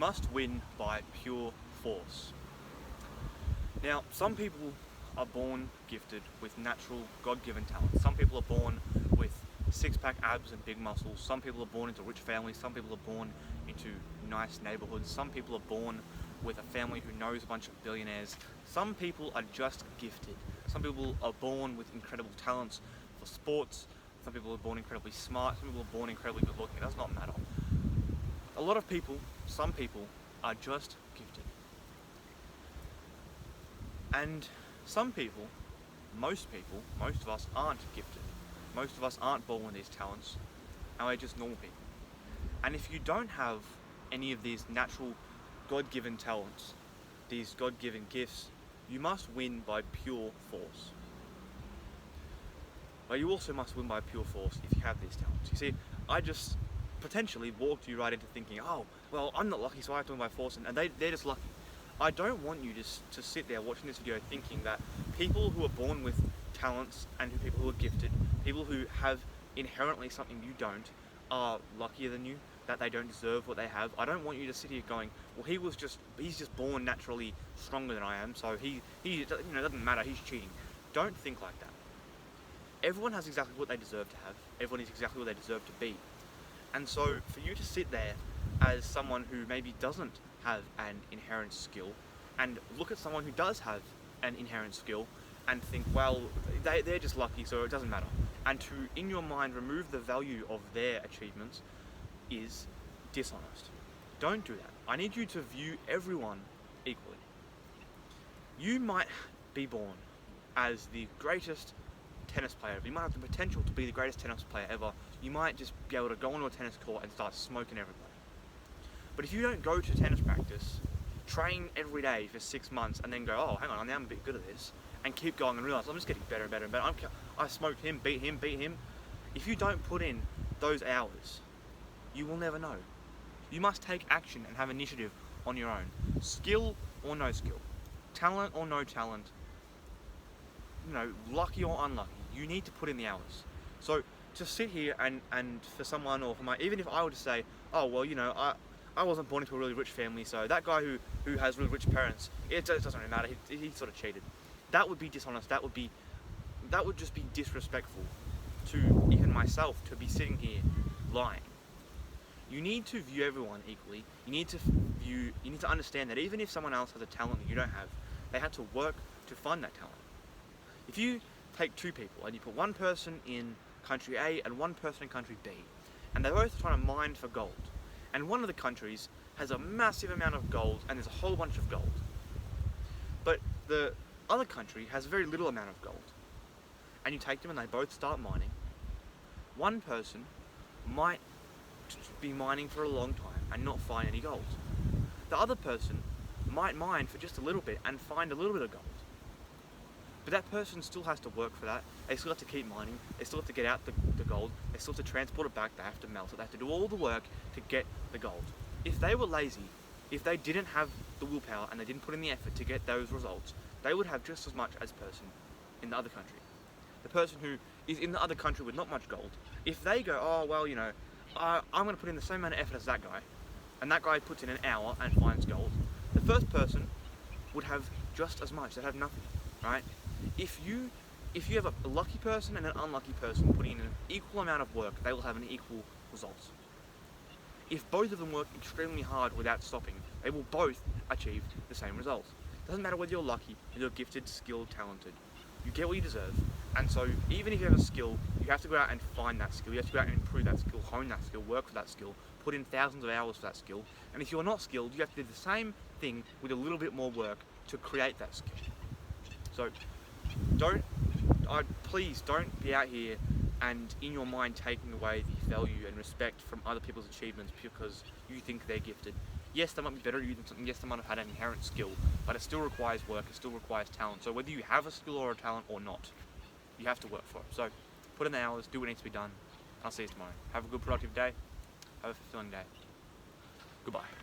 must win by pure force. Now, some people are born gifted with natural God-given talent. Some people are born with six-pack abs and big muscles. Some people are born into rich families. Some people are born into nice neighborhoods. Some people are born with a family who knows a bunch of billionaires. Some people are just gifted. Some people are born with incredible talents for sports. Some people are born incredibly smart. Some people are born incredibly good looking. It does not matter. A lot of people, some people, are just gifted. And some people, most of us aren't gifted. Most of us aren't born with these talents, and we're just normal people. And if you don't have any of these natural God-given talents, these God-given gifts, you must win by pure force. But you also must win by pure force if you have these talents. You see, I just potentially walked you right into thinking, oh, well, I'm not lucky, so I have to win by force, and they're just lucky. I don't want you to sit there watching this video thinking that people who are born with talents and people who are gifted, people who have inherently something you don't, are luckier than you, that they don't deserve what they have. I don't want you to sit here going, well, he's just born naturally stronger than I am, so he doesn't matter, he's cheating. Don't think like that. Everyone has exactly what they deserve to have. Everyone is exactly what they deserve to be. And so for you to sit there as someone who maybe doesn't have an inherent skill and look at someone who does have an inherent skill and think, well, they're just lucky, so it doesn't matter, and to, in your mind, remove the value of their achievements is dishonest. Don't do that. I need you to view everyone equally. You might be born as the greatest tennis player. You might have the potential to be the greatest tennis player ever. You might just be able to go onto a tennis court and start smoking everybody. But if you don't go to tennis practice, train every day for 6 months, and then go, oh, hang on, now I'm a bit good at this, and keep going and realize I'm just getting better and better and better. I smoked him, beat him. If you don't put in those hours, you will never know. You must take action and have initiative on your own. Skill or no skill, talent or no talent, lucky or unlucky, you need to put in the hours. So to sit here and for someone, or for even if I were to say, oh, well, I wasn't born into a really rich family, so that guy who has really rich parents, it doesn't really matter, he sort of cheated. That would be dishonest. That would just be disrespectful to even myself, to be sitting here lying. You need to view everyone equally. You need to understand that even if someone else has a talent that you don't have, they had to work to find that talent. If you take two people and you put one person in country A and one person in country B, and they're both trying to mine for gold, and one of the countries has a massive amount of gold and there's a whole bunch of gold, but the other country has very little amount of gold, and you take them and they both start mining, one person might be mining for a long time and not find any gold. The other person might mine for just a little bit and find a little bit of gold. But that person still has to work for that. They still have to keep mining. They still have to get out the gold. They still have to transport it back. They have to melt it. They have to do all the work to get the gold. If they were lazy, if they didn't have the willpower and they didn't put in the effort to get those results, they would have just as much as the person in the other country. The person who is in the other country with not much gold, if they go, oh, well, I'm going to put in the same amount of effort as that guy, and that guy puts in an hour and finds gold, the first person would have just as much. They'd have nothing, right? If you have a lucky person and an unlucky person putting in an equal amount of work, they will have an equal results. If both of them work extremely hard without stopping, they will both achieve the same results. It doesn't matter whether you're lucky, whether you're gifted, skilled, talented. You get what you deserve. And so even if you have a skill, you have to go out and find that skill. You have to go out and improve that skill, hone that skill, work for that skill, put in thousands of hours for that skill. And if you're not skilled, you have to do the same thing with a little bit more work to create that skill. So please don't be out here and in your mind taking away the value and respect from other people's achievements because you think they're gifted. Yes, they might be better at you than something. Yes, they might have had an inherent skill, but it still requires work. It still requires talent. So whether you have a skill or a talent or not, you have to work for it. So put in the hours, do what needs to be done. I'll see you tomorrow. Have a good productive day. Have a fulfilling day. Goodbye.